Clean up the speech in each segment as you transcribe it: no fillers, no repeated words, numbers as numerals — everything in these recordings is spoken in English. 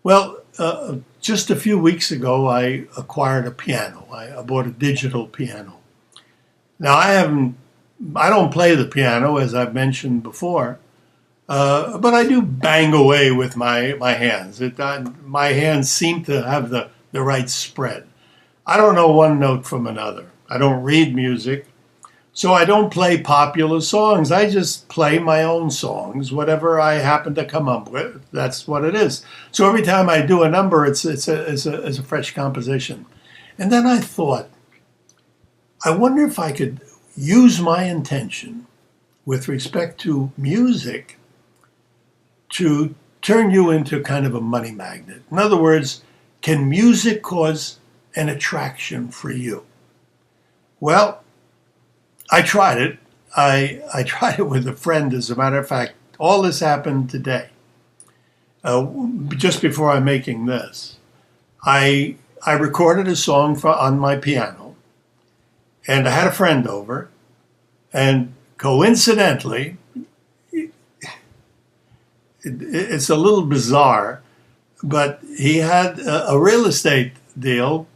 Well, just a few weeks ago, I acquired a piano. I bought a digital piano. Now, I don't play the piano, as I've mentioned before, but I do bang away with my hands. My hands seem to have the right spread. I don't know one note from another. I don't read music. So I don't play popular songs. I just play my own songs, whatever I happen to come up with. That's what it is. So every time I do a number, it's a fresh composition. And then I thought, I wonder if I could use my intention with respect to music to turn you into kind of a money magnet. In other words, can music cause an attraction for you? Well, I tried it. I tried it with a friend, as a matter of fact. All this happened today, just before I'm making this. I recorded a song on my piano, and I had a friend over, and coincidentally, it's a little bizarre, but he had a real estate deal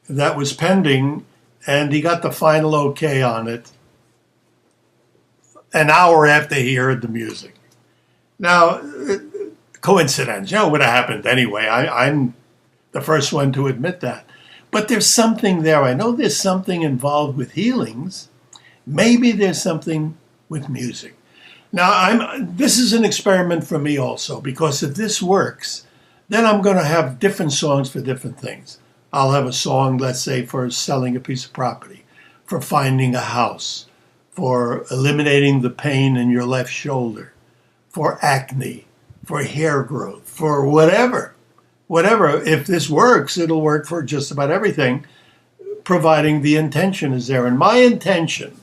that was pending, and he got the final okay on it an hour after he heard the music. Now, coincidence, it would have happened anyway. I'm the first one to admit that. But there's something there. I know there's something involved with healings. Maybe there's something with music. Now, this is an experiment for me also, because if this works, then I'm going to have different songs for different things. I'll have a song, let's say, for selling a piece of property, for finding a house, for eliminating the pain in your left shoulder, for acne, for hair growth, for whatever. Whatever. If this works, it'll work for just about everything, providing the intention is there. And my intention,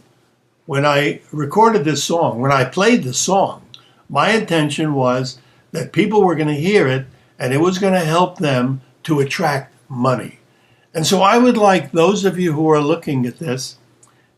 when I recorded this song, when I played the song, my intention was that people were going to hear it and it was going to help them to attract money. And so I would like those of you who are looking at this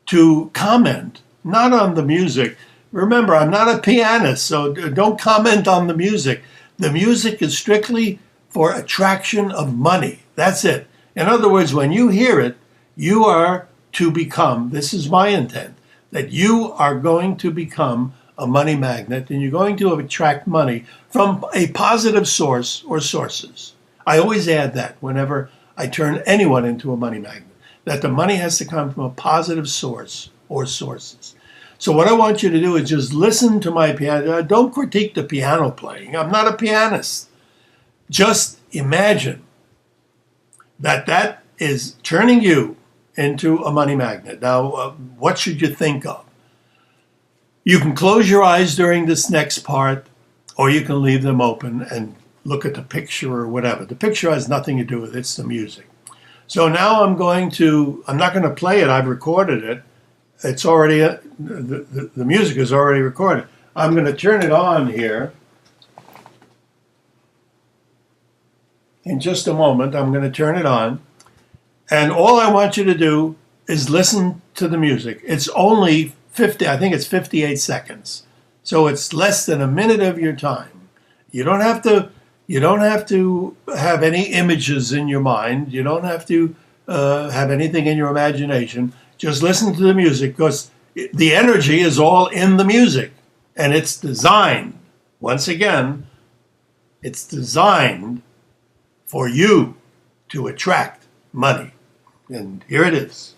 to comment, not on the music. Remember, I'm not a pianist, so don't comment on the music. The music is strictly for attraction of money. That's it. In other words, when you hear it, you are to become, this is my intent, that you are going to become a money magnet and you're going to attract money from a positive source or sources. I always add that whenever I turn anyone into a money magnet, that the money has to come from a positive source or sources. So what I want you to do is just listen to my piano. Don't critique the piano playing. I'm not a pianist. Just imagine that that is turning you into a money magnet. Now, what should you think of? You can close your eyes during this next part, or you can leave them open and look at the picture or whatever. The picture has nothing to do with it. It's the music. So now I'm not going to play it. I've recorded it. It's already, the music is already recorded. I'm going to turn it on here. In just a moment, I'm going to turn it on. And all I want you to do is listen to the music. It's only 58 seconds. So it's less than a minute of your time. You don't have to have any images in your mind. You don't have to have anything in your imagination. Just listen to the music, because the energy is all in the music. And it's designed, once again, it's designed for you to attract money. And here it is.